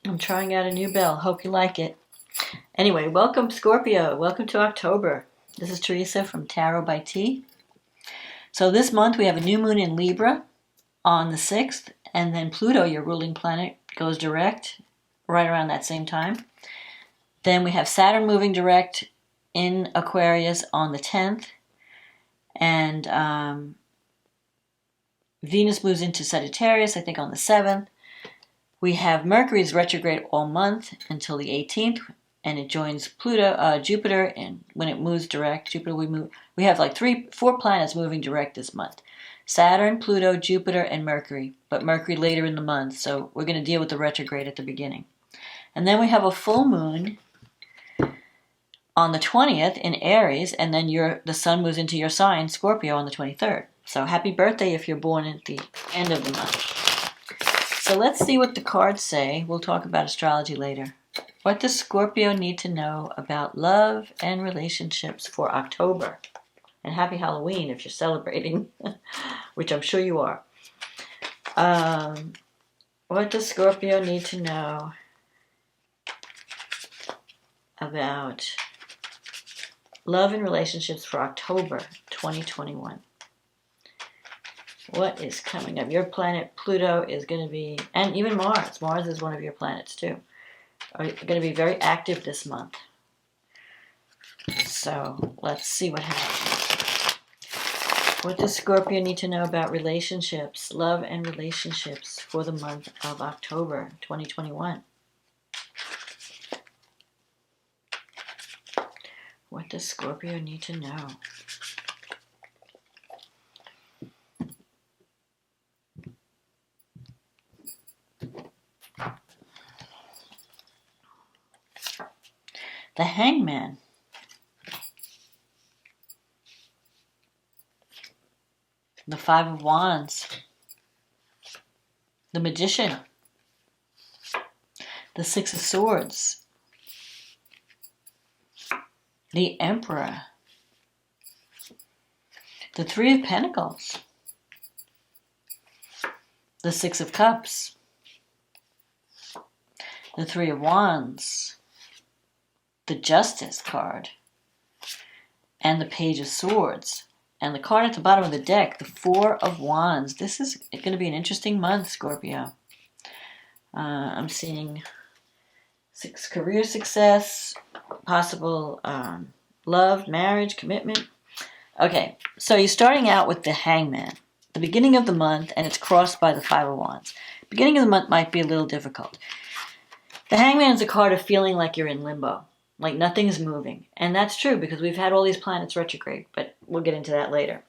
I'm trying out a new bell. Hope you like it. Anyway, welcome Scorpio. Welcome to October. This is Teresa from Tarot by T. So this month we have a new moon in Libra on the 6th, and then Pluto, your ruling planet, goes direct right around that same time. Then we have Saturn moving direct in Aquarius on the 10th, and Venus moves into Sagittarius, I think, on the 7th. We have Mercury's retrograde all month until the 18th, and it joins Jupiter, and when it moves direct, we have like 4 planets moving direct this month. Saturn, Pluto, Jupiter, and Mercury, but Mercury later in the month, so we're going to deal with the retrograde at the beginning. And then we have a full moon on the 20th in Aries, and then the sun moves into your sign, Scorpio, on the 23rd. So happy birthday if you're born at the end of the month. So let's see what the cards say. We'll talk about astrology later. What does Scorpio need to know about love and relationships for October? And happy Halloween if you're celebrating, which I'm sure you are. What does Scorpio need to know about love and relationships for October 2021? What is coming up? Your planet Pluto is going to be, and even Mars. Mars is one of your planets too. Are going to be very active this month. So let's see what happens. What does Scorpio need to know about relationships, love and relationships for the month of October 2021? What does Scorpio need to know? The Hangman. The Five of Wands. The Magician. The Six of Swords. The Emperor. The Three of Pentacles. The Six of Cups. The Three of Wands. The Justice card, and the Page of Swords, and the card at the bottom of the deck, the Four of Wands. This is going to be an interesting month, Scorpio. I'm seeing career success, possible love, marriage, commitment. Okay, so you're starting out with the Hangman, the beginning of the month, and it's crossed by the Five of Wands. Beginning of the month might be a little difficult. The Hangman is a card of feeling like you're in limbo. Like nothing's moving. And that's true because we've had all these planets retrograde, but we'll get into that later.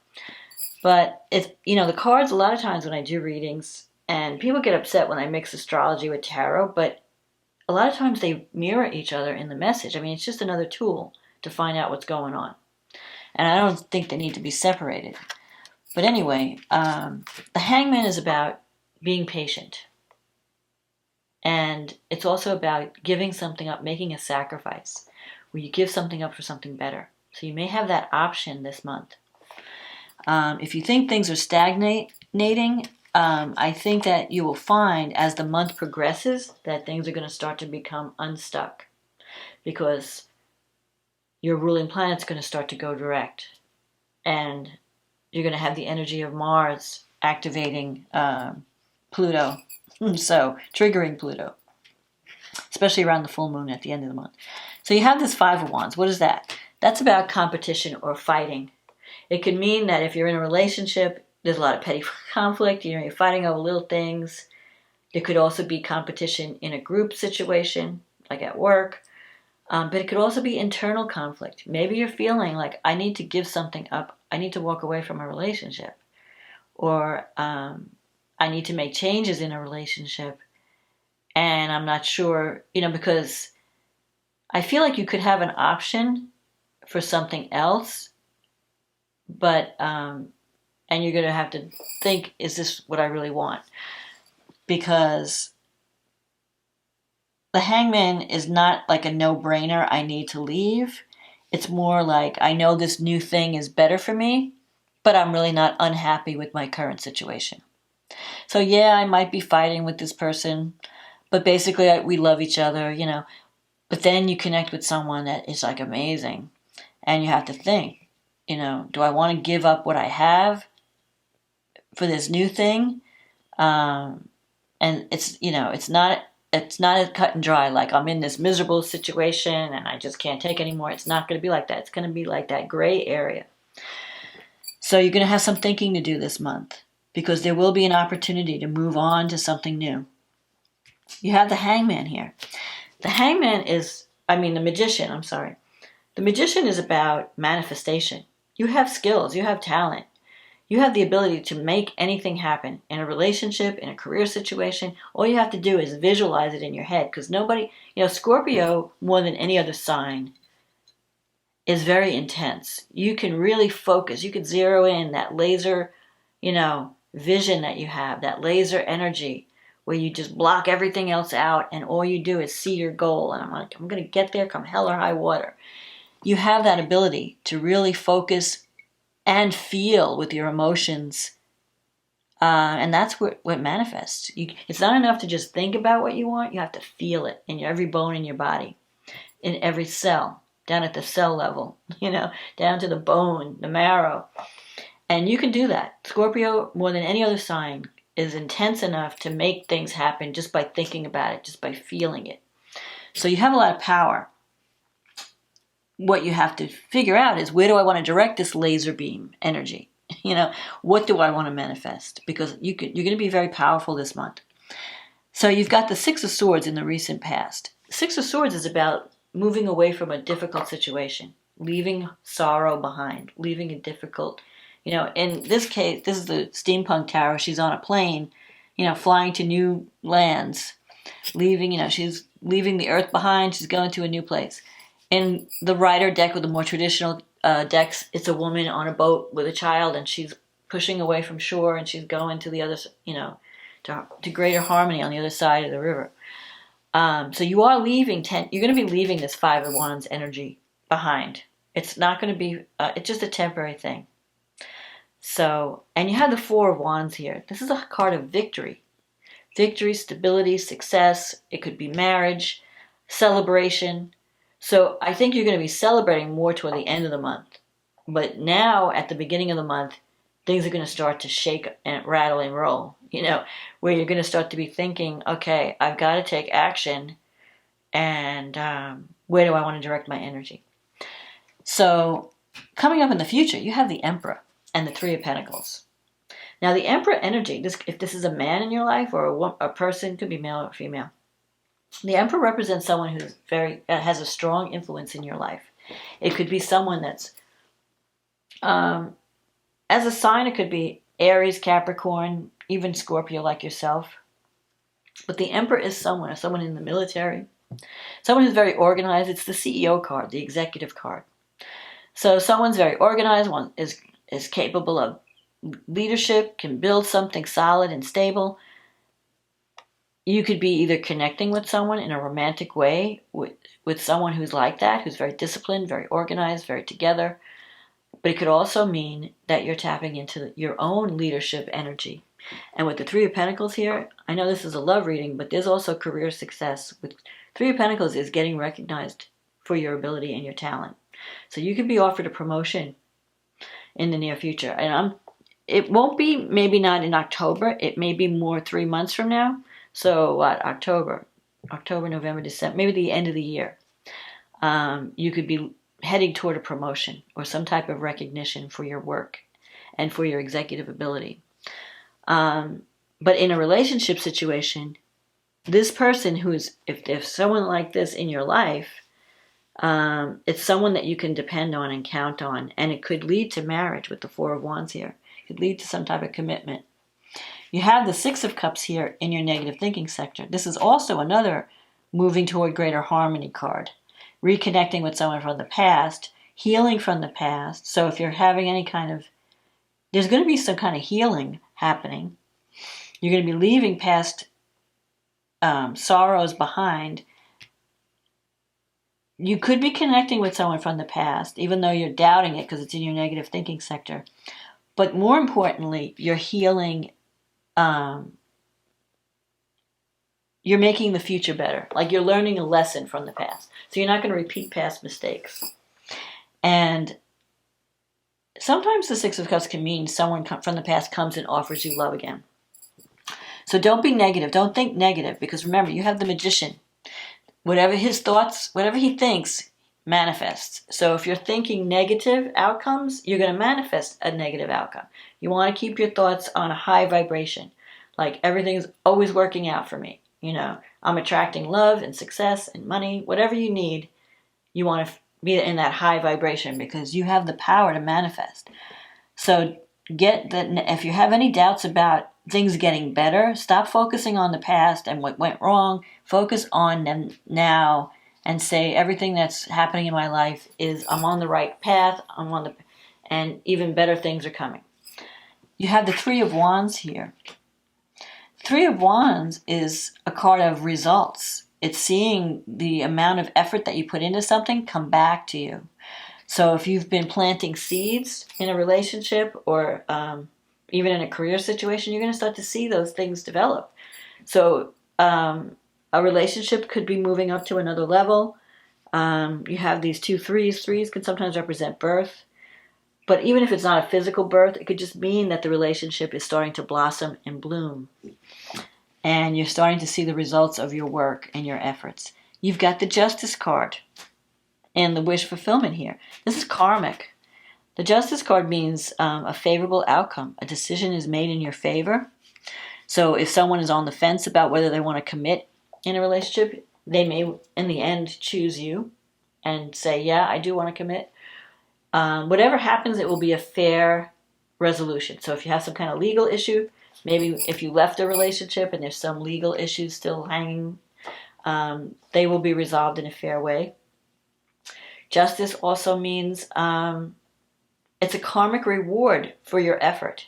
But it's, the cards, a lot of times when I do readings, and people get upset when I mix astrology with tarot, but a lot of times they mirror each other in the message. I mean, it's just another tool to find out what's going on. And I don't think they need to be separated. But anyway, the Hangman is about being patient. And it's also about giving something up, making a sacrifice, where you give something up for something better. So you may have that option this month. If you think things are stagnating, I think that you will find as the month progresses that things are going to start to become unstuck. Because your ruling planet's going to start to go direct. And you're going to have the energy of Mars activating Pluto. So, triggering Pluto, especially around the full moon at the end of the month. So you have this Five of Wands. What is that? That's about competition or fighting. It could mean that if you're in a relationship, there's a lot of petty conflict. You're fighting over little things. There could also be competition in a group situation, like at work. But it could also be internal conflict. Maybe you're feeling like, I need to give something up. I need to walk away from a relationship. Or I need to make changes in a relationship, and I'm not sure, because I feel like you could have an option for something else, but, and you're going to have to think, is this what I really want? Because the Hangman is not like a no-brainer, I need to leave. It's more like, I know this new thing is better for me, but I'm really not unhappy with my current situation. So yeah, I might be fighting with this person, But basically, we love each other, you know. But then you connect with someone that is like amazing. And you have to think, you know, do I want to give up what I have for this new thing? And it's, you know, it's not as cut and dry, like I'm in this miserable situation and I just can't take anymore. It's not going to be like that. It's going to be like that gray area. So you're going to have some thinking to do this month, because there will be an opportunity to move on to something new. You have the Hangman here. The Hangman is, the Magician, I'm sorry. The Magician is about manifestation. You have skills, you have talent. You have the ability to make anything happen in a relationship, in a career situation. All you have to do is visualize it in your head, because nobody, you know, Scorpio, more than any other sign, is very intense. You can really focus. You can zero in that laser, you know, vision that you have, that laser energy, where you just block everything else out and all you do is see your goal. And I'm going to get there come hell or high water. You have that ability to really focus and feel with your emotions. And that's what manifests. It's not enough to just think about what you want. You have to feel it in every bone in your body, in every cell, down at the cell level, you know, down to the bone, the marrow. And you can do that. Scorpio, more than any other sign, is intense enough to make things happen just by thinking about it, just by feeling it. So you have a lot of power. What you have to figure out is, where do I want to direct this laser beam energy? You know, what do I want to manifest? Because you're going to be very powerful this month. So you've got the Six of Swords in the recent past. Six of Swords is about moving away from a difficult situation, leaving sorrow behind, leaving a difficult, you know, in this case, this is the steampunk tarot. She's on a plane, you know, flying to new lands, leaving, you know, she's leaving the earth behind. She's going to a new place. In the Rider deck, with the more traditional decks, it's a woman on a boat with a child, and she's pushing away from shore, and she's going to the other, you know, to greater harmony on the other side of the river. So you are leaving, you're going to be leaving this Five of Wands energy behind. It's not going to be, it's just a temporary thing. So, and you have the Four of Wands here. This is a card of victory. Victory, stability, success. It could be marriage, celebration. So I think you're going to be celebrating more toward the end of the month. But now, at the beginning of the month, things are going to start to shake and rattle and roll, you know, where you're going to start to be thinking, okay, I've got to take action, and where do I want to direct my energy? So coming up in the future, you have the Emperor and the Three of Pentacles. Now, the Emperor energy, if this is a man in your life, or a person, could be male or female, the Emperor represents someone who's has a strong influence in your life. It could be someone that's, as a sign, it could be Aries, Capricorn, even Scorpio like yourself. But the Emperor is someone in the military, someone who's very organized. It's the CEO card, the executive card. So someone's very organized, one is capable of leadership, can build something solid and stable. You could be either connecting with someone in a romantic way, with someone who's like that, who's very disciplined, very organized, very together. But it could also mean that you're tapping into your own leadership energy. And with the Three of Pentacles here, I know this is a love reading, but there's also career success. With Three of Pentacles is getting recognized for your ability and your talent. So you could be offered a promotion in the near future. And it won't be, maybe not in October. It may be more 3 months from now. So what, October, November, December, maybe the end of the year. You could be heading toward a promotion or some type of recognition for your work and for your executive ability. But in a relationship situation, this person if someone like this in your life, it's someone that you can depend on and count on, and it could lead to marriage with the Four of Wands here. It could lead to some type of commitment. You have the Six of Cups here in your negative thinking sector. This is also another moving toward greater harmony card. Reconnecting with someone from the past, healing from the past. So if you're having there's going to be some kind of healing happening. You're going to be leaving past sorrows behind. You could be connecting with someone from the past, even though you're doubting it because it's in your negative thinking sector. But more importantly, you're healing you're making the future better. Like you're learning a lesson from the past. So you're not going to repeat past mistakes. And sometimes the Six of Cups can mean someone from the past comes and offers you love again. So don't be negative. Don't think negative, because remember, you have the Magician. Whatever his thoughts, whatever he thinks, manifests. So if you're thinking negative outcomes, you're going to manifest a negative outcome. You want to keep your thoughts on a high vibration. Like everything's always working out for me. You know, I'm attracting love and success and money. Whatever you need, you want to be in that high vibration because you have the power to manifest. So get that. If you have any doubts about things getting better, stop focusing on the past and what went wrong. Focus on them now and say everything that's happening in my life is I'm on the right path. And even better things are coming. You have the Three of Wands here. Three of Wands is a card of results. It's seeing the amount of effort that you put into something come back to you. So if you've been planting seeds in a relationship or even in a career situation, you're going to start to see those things develop. So a relationship could be moving up to another level. You have these two threes. Threes can sometimes represent birth. But even if it's not a physical birth, it could just mean that the relationship is starting to blossom and bloom. And you're starting to see the results of your work and your efforts. You've got the Justice card and the wish fulfillment here. This is karmic. The Justice card means a favorable outcome. A decision is made in your favor. So if someone is on the fence about whether they want to commit in a relationship, they may, in the end, choose you and say, yeah, I do want to commit. Whatever happens, it will be a fair resolution. So if you have some kind of legal issue, maybe if you left a relationship and there's some legal issues still hanging, they will be resolved in a fair way. Justice also means it's a karmic reward for your effort.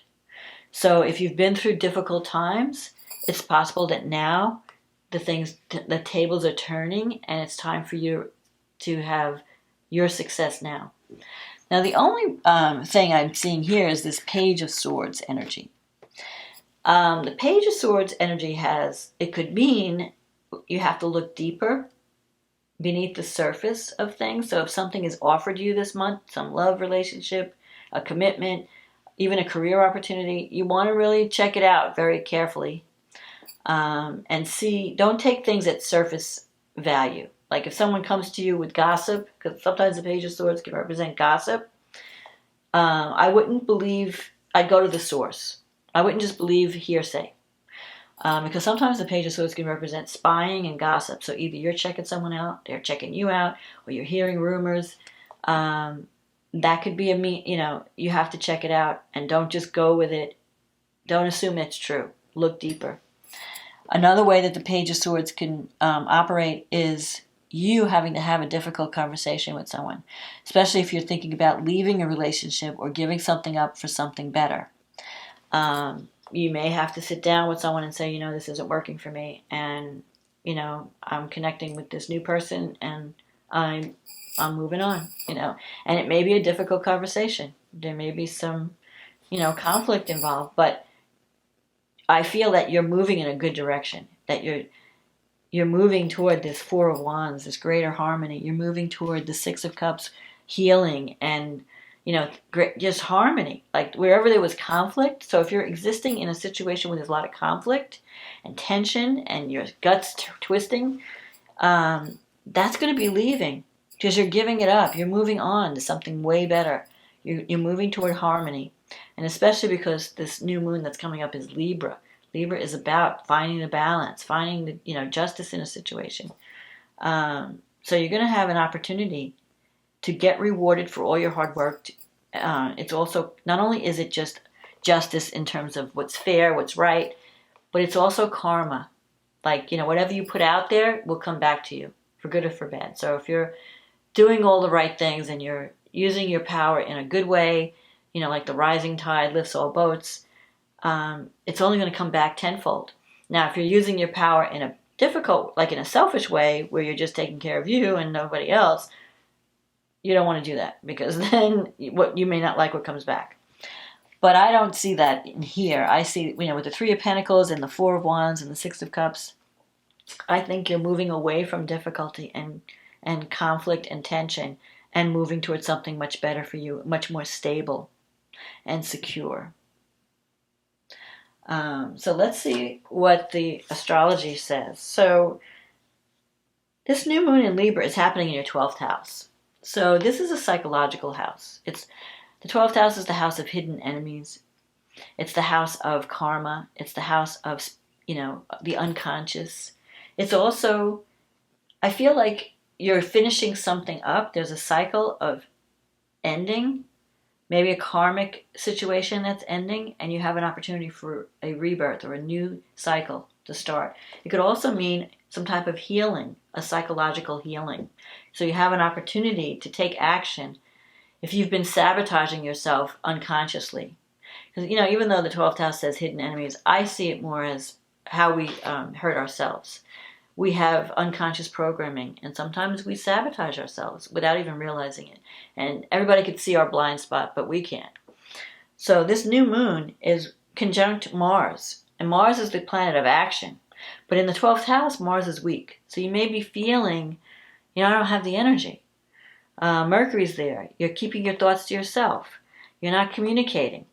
So if you've been through difficult times, it's possible that now the tables are turning and it's time for you to have your success now. Now the only thing I'm seeing here is this Page of Swords energy. The Page of Swords energy it could mean you have to look deeper beneath the surface of things. So if something is offered you this month, some love relationship, a commitment, even a career opportunity, you want to really check it out very carefully and see. Don't take things at surface value. Like if someone comes to you with gossip, because sometimes the Page of Swords can represent gossip, I wouldn't believe. I'd go to the source. I wouldn't just believe hearsay. Because sometimes the Page of Swords can represent spying and gossip. So either you're checking someone out, they're checking you out, or you're hearing rumors. That could be you have to check it out and don't just go with it. Don't assume it's true. Look deeper. Another way that the Page of Swords can operate is you having to have a difficult conversation with someone, especially if you're thinking about leaving a relationship or giving something up for something better. You may have to sit down with someone and say, this isn't working for me, and I'm connecting with this new person, and I'm moving on. And it may be a difficult conversation. There may be some, conflict involved, but I feel that you're moving in a good direction. That you're moving toward this Four of Wands, this greater harmony. You're moving toward the Six of Cups, healing and just harmony, like wherever there was conflict. So if you're existing in a situation where there's a lot of conflict and tension and your guts twisting, that's going to be leaving because you're giving it up. You're moving on to something way better. You're moving toward harmony. And especially because this new moon that's coming up is Libra. Libra is about finding the balance, finding the justice in a situation. So you're going to have an opportunity to get rewarded for all your hard work. It's also, not only is it just justice in terms of what's fair, what's right, but it's also karma. Like, whatever you put out there will come back to you, for good or for bad. So if you're doing all the right things and you're using your power in a good way, like the rising tide lifts all boats, it's only going to come back tenfold. Now, if you're using your power in a difficult, like in a selfish way, where you're just taking care of you and nobody else, you don't want to do that, because then you may not like what comes back. But I don't see that in here. I see, with the Three of Pentacles and the Four of Wands and the Six of Cups, I think you're moving away from difficulty and conflict and tension and moving towards something much better for you, much more stable and secure. So let's see what the astrology says. So this new moon in Libra is happening in your 12th house. So this is a psychological house. The 12th house is the house of hidden enemies. It's the house of karma. It's the house of, the unconscious. It's also, I feel like you're finishing something up. There's a cycle of ending, maybe a karmic situation that's ending, and you have an opportunity for a rebirth or a new cycle to start. It could also mean some type of healing, a psychological healing. So you have an opportunity to take action if you've been sabotaging yourself unconsciously. Because, even though the 12th house says hidden enemies, I see it more as how we hurt ourselves. We have unconscious programming, and sometimes we sabotage ourselves without even realizing it. And everybody could see our blind spot, but we can't. So this new moon is conjunct Mars, and Mars is the planet of action. But in the 12th house, Mars is weak. So you may be feeling, I don't have the energy. Mercury's there. You're keeping your thoughts to yourself. You're not communicating.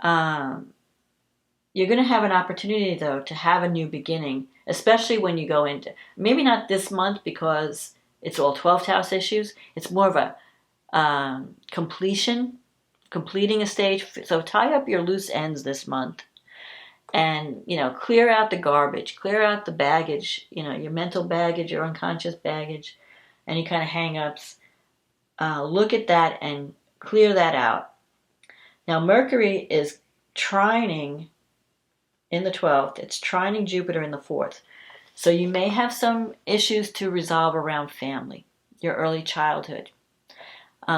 You're going to have an opportunity, though, to have a new beginning, especially when you go into, maybe not this month because it's all 12th house issues. It's more of a completing a stage. So tie up your loose ends this month and, clear out the garbage, clear out the baggage, your mental baggage, your unconscious baggage, any kind of hang-ups. Look at that and clear that out. Now, Mercury is trining in the 12th. It's trining Jupiter in the 4th. So you may have some issues to resolve around family, your early childhood.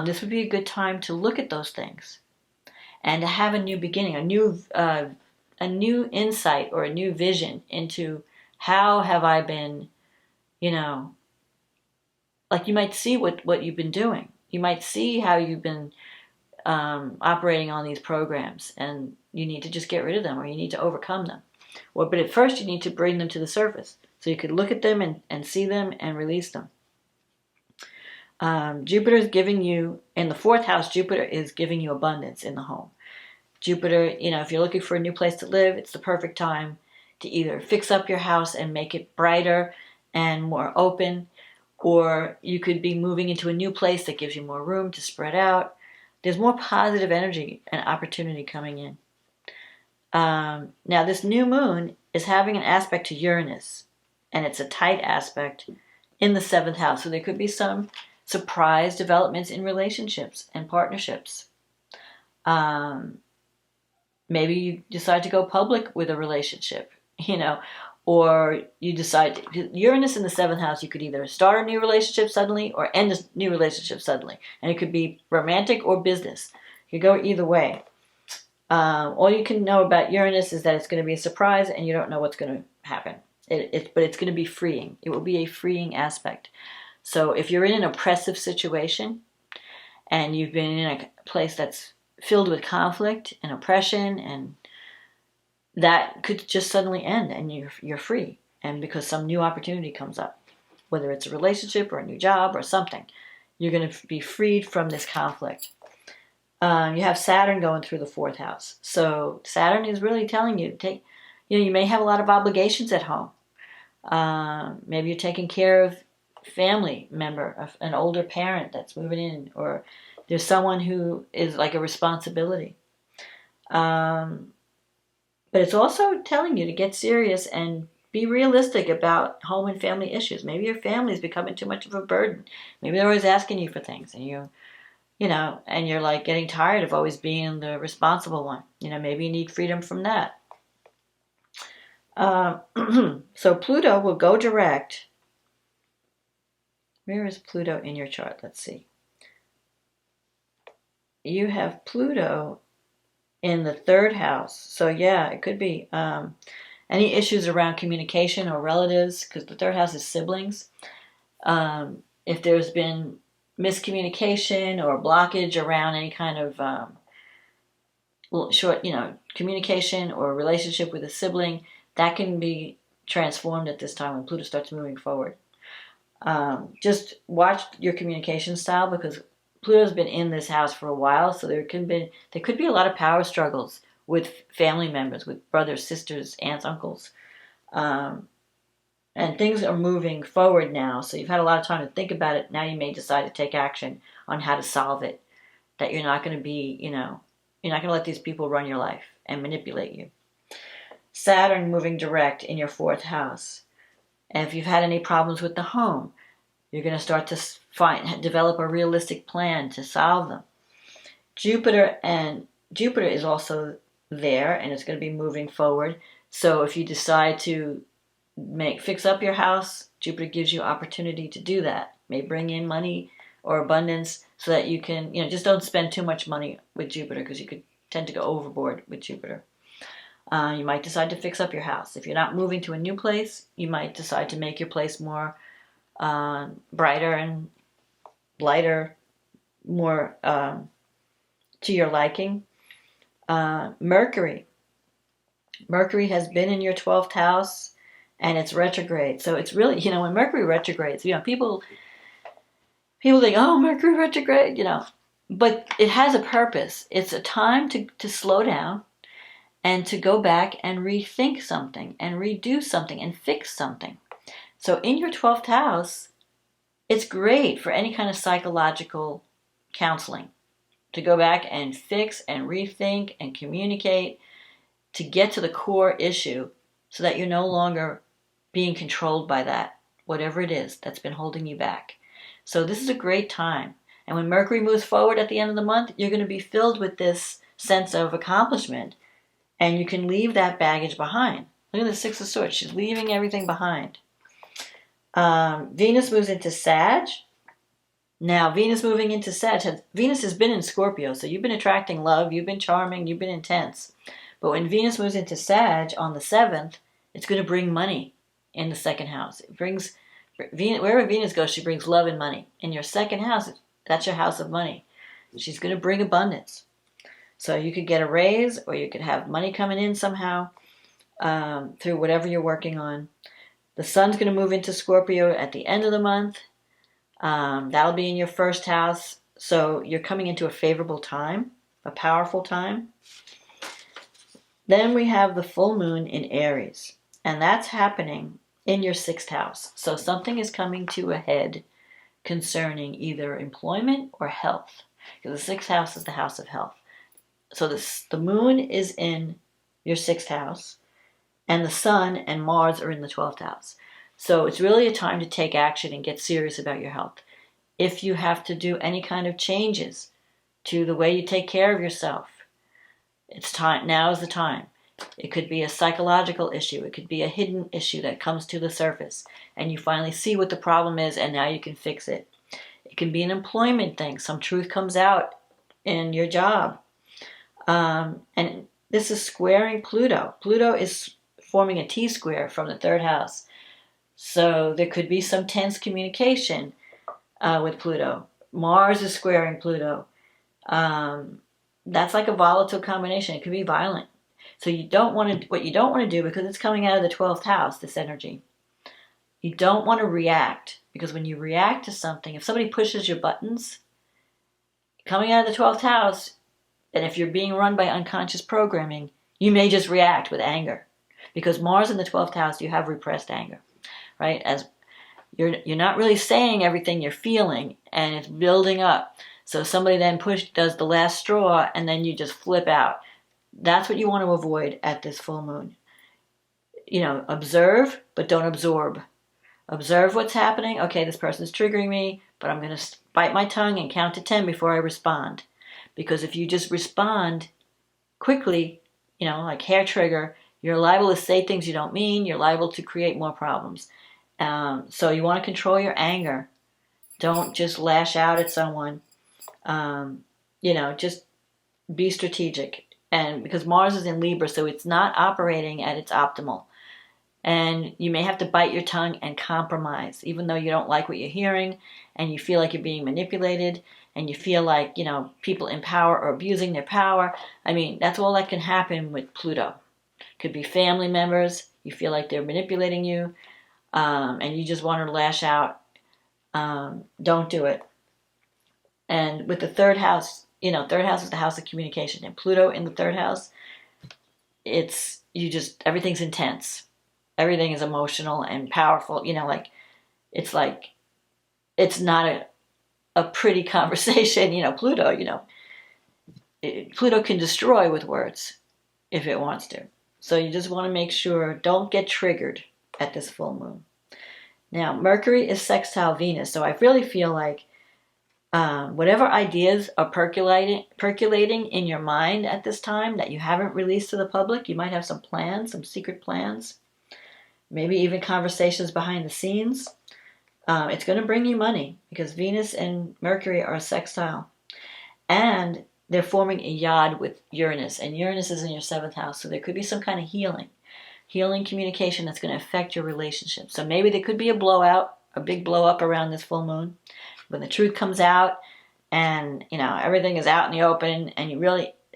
This would be a good time to look at those things and to have a new beginning, a new insight or a new vision into how have I been, like you might see what you've been doing. You might see how you've been operating on these programs, and you need to just get rid of them, or you need to overcome them. But at first you need to bring them to the surface so you could look at them and see them and release them. Jupiter is giving you, in the 4th house, Jupiter is giving you abundance in the home. Jupiter, if you're looking for a new place to live, it's the perfect time to either fix up your house and make it brighter and more open, or you could be moving into a new place that gives you more room to spread out. There's more positive energy and opportunity coming in. Now, this new moon is having an aspect to Uranus, and it's a tight aspect in the 7th house. So there could be some surprise developments in relationships and partnerships. Maybe you decide to go public with a relationship, or you decide, Uranus in the 7th house, you could either start a new relationship suddenly or end a new relationship suddenly. And it could be romantic or business. You could go either way. All you can know about Uranus is that it's going to be a surprise and you don't know what's going to happen. But it's going to be freeing. It will be a freeing aspect. So if you're in an oppressive situation and you've been in a place that's filled with conflict and oppression, and that could just suddenly end and you're free, and because some new opportunity comes up, whether it's a relationship or a new job or something, you're going to be freed from this conflict. You have Saturn going through the 4th house, so Saturn is really telling you to take, you may have a lot of obligations at home. Maybe you're taking care of family member, an older parent that's moving in, or there's someone who is like a responsibility. But it's also telling you to get serious and be realistic about home and family issues. Maybe your family is becoming too much of a burden. Maybe they're always asking you for things, and and you're like getting tired of always being the responsible one. Maybe you need freedom from that. So Pluto will go direct. Where is Pluto in your chart? Let's see. You have Pluto in the 3rd house. So yeah, it could be any issues around communication or relatives, because the 3rd house is siblings. If there's been miscommunication or blockage around any kind of communication or relationship with a sibling, that can be transformed at this time when Pluto starts moving forward. Just watch your communication style, because Pluto's been in this house for a while, so there could be a lot of power struggles with family members, with brothers, sisters, aunts, uncles. And things are moving forward now, so you've had a lot of time to think about it. Now you may decide to take action on how to solve it. That you're not going to be, you're not going to let these people run your life and manipulate you. Saturn moving direct in your 4th house. And if you've had any problems with the home, you're going to start to develop a realistic plan to solve them. Jupiter is also there, and it's going to be moving forward. So if you decide to fix up your house, Jupiter gives you opportunity to do that. May bring in money or abundance, so that you can, just don't spend too much money with Jupiter, because you could tend to go overboard with Jupiter. You might decide to fix up your house. If you're not moving to a new place, you might decide to make your place more brighter and lighter, more to your liking. Mercury has been in your 12th house, and it's retrograde. So it's really, when Mercury retrogrades, people think, oh, Mercury retrograde, but it has a purpose. It's a time to slow down and to go back and rethink something and redo something and fix something. So in your 12th house, it's great for any kind of psychological counseling, to go back and fix and rethink and communicate, to get to the core issue, so that you're no longer being controlled by that, whatever it is that's been holding you back. So this is a great time. And when Mercury moves forward at the end of the month, you're going to be filled with this sense of accomplishment, and you can leave that baggage behind. Look at the 6 of Swords. She's leaving everything behind. Venus moves into Sag. Now, Venus moving into Sag, Venus has been in Scorpio, so you've been attracting love, you've been charming, you've been intense. But when Venus moves into Sag on the 7th, it's going to bring money in the 2nd house. It brings, wherever Venus goes, she brings love and money. In your 2nd house, that's your house of money. She's going to bring abundance. So you could get a raise, or you could have money coming in somehow through whatever you're working on. The sun's going to move into Scorpio at the end of the month. That'll be in your 1st house. So you're coming into a favorable time, a powerful time. Then we have the full moon in Aries, and that's happening in your 6th house. So something is coming to a head concerning either employment or health, because the 6th house is the house of health. So the moon is in your 6th house, and the sun and Mars are in the 12th house. So it's really a time to take action and get serious about your health. If you have to do any kind of changes to the way you take care of yourself, it's time. Now is the time. It could be a psychological issue. It could be a hidden issue that comes to the surface, and you finally see what the problem is, and now you can fix it. It can be an employment thing. Some truth comes out in your job. And this is squaring Pluto. Pluto is forming a T-square from the 3rd house. So there could be some tense communication with Pluto. Mars is squaring Pluto. That's like a volatile combination. It could be violent. So what you don't want to do, because it's coming out of the 12th house, this energy, you don't want to react. Because when you react to something, if somebody pushes your buttons, coming out of the 12th house, and if you're being run by unconscious programming, you may just react with anger. Because Mars in the 12th house, you have repressed anger, right? As you're not really saying everything you're feeling, and it's building up. So somebody then does the last straw, and then you just flip out. That's what you want to avoid at this full moon. Observe, but don't absorb. Observe what's happening. Okay, this person's triggering me, but I'm going to bite my tongue and count to 10 before I respond. Because if you just respond quickly, like hair trigger, you're liable to say things you don't mean. You're liable to create more problems. So you want to control your anger. Don't just lash out at someone. Just be strategic. And because Mars is in Libra, so it's not operating at its optimal. And you may have to bite your tongue and compromise, even though you don't like what you're hearing, and you feel like you're being manipulated, and you feel like, people in power are abusing their power. I mean, that's all that can happen with Pluto. Could be family members. you feel like they're manipulating you, and you just want to lash out, don't do it. And with the third house, third house is the house of communication, and Pluto in the third house, everything's intense. Everything is emotional and powerful. It's not a pretty conversation. Pluto, Pluto can destroy with words if it wants to. So you just want to make sure, don't get triggered at this full moon. Now, Mercury is sextile Venus, so I really feel like whatever ideas are percolating in your mind at this time that you haven't released to the public, you might have some plans, some secret plans, maybe even conversations behind the scenes. It's going to bring you money because Venus and Mercury are sextile. And they're forming a yod with Uranus, and Uranus is in your 7th house, so there could be some kind of healing communication that's going to affect your relationship. So maybe there could be a blowout, a big blow up around this full moon, when the truth comes out and, everything is out in the open, and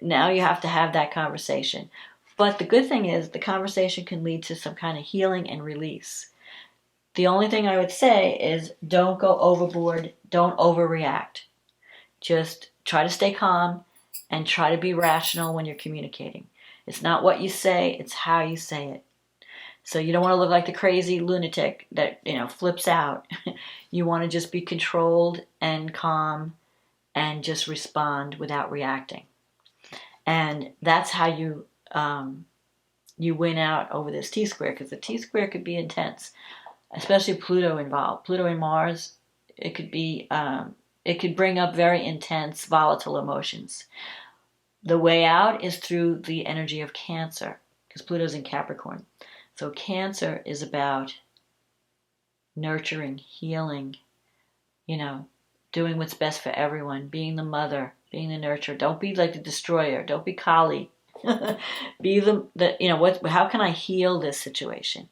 now you have to have that conversation. But the good thing is the conversation can lead to some kind of healing and release. The only thing I would say is don't go overboard, don't overreact. Just try to stay calm and try to be rational when you're communicating. It's not what you say, it's how you say it. So you don't want to look like the crazy lunatic that, flips out. You want to just be controlled and calm and just respond without reacting. And that's how you win out over this T-square, because the T-square could be intense, especially Pluto involved. Pluto and Mars, it could bring up very intense, volatile emotions. The way out is through the energy of Cancer, because Pluto's in Capricorn. So Cancer is about nurturing, healing, doing what's best for everyone, being the mother, being the nurturer. Don't be like the destroyer. Don't be Kali. Be how can I heal this situation?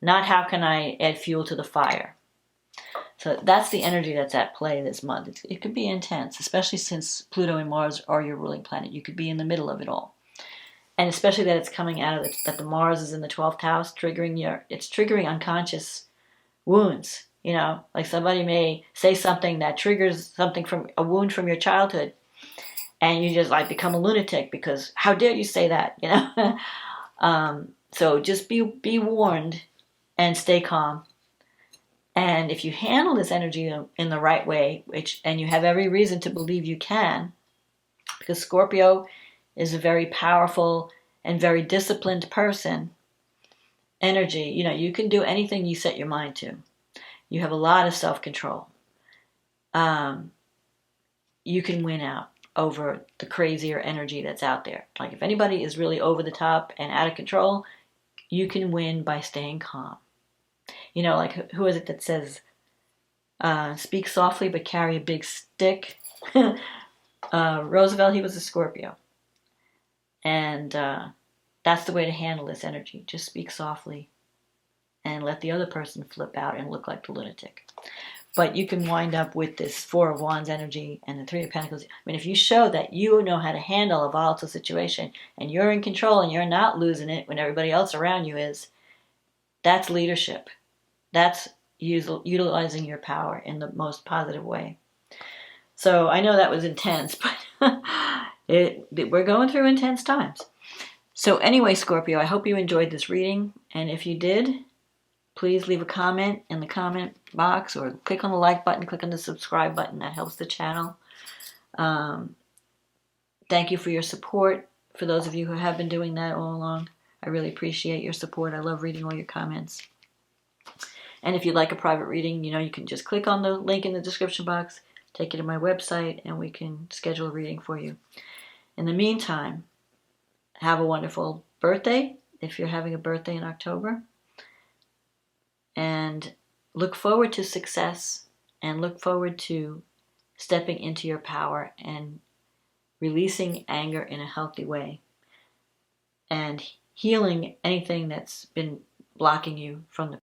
Not how can I add fuel to the fire? So that's the energy that's at play this month. It could be intense, especially since Pluto and Mars are your ruling planet. You could be in the middle of it all. And especially that it's coming out of that the Mars is in the 12th house, it's triggering unconscious wounds. Like somebody may say something that triggers something from a wound from your childhood, and you just become a lunatic because how dare you say that, So just be warned and stay calm. And if you handle this energy in the right way, and you have every reason to believe you can, because Scorpio is a very powerful and very disciplined person, energy, you can do anything you set your mind to. You have a lot of self-control. You can win out over the crazier energy that's out there. Like if anybody is really over the top and out of control, you can win by staying calm. Like who is it that says, speak softly but carry a big stick? Roosevelt, he was a Scorpio. And that's the way to handle this energy. Just speak softly and let the other person flip out and look like the lunatic. But you can wind up with this 4 of Wands energy and the 3 of Pentacles. If you show that you know how to handle a volatile situation and you're in control and you're not losing it when everybody else around you is, that's leadership. That's utilizing your power in the most positive way. So I know that was intense, but we're going through intense times. So anyway, Scorpio, I hope you enjoyed this reading. And if you did, please leave a comment in the comment box or click on the like button, click on the subscribe button. That helps the channel. Thank you for your support. For those of you who have been doing that all along, I really appreciate your support. I love reading all your comments. And if you'd like a private reading, you can just click on the link in the description box, take you to my website, and we can schedule a reading for you. In the meantime, have a wonderful birthday if you're having a birthday in October. And look forward to success and look forward to stepping into your power and releasing anger in a healthy way and healing anything that's been blocking you from the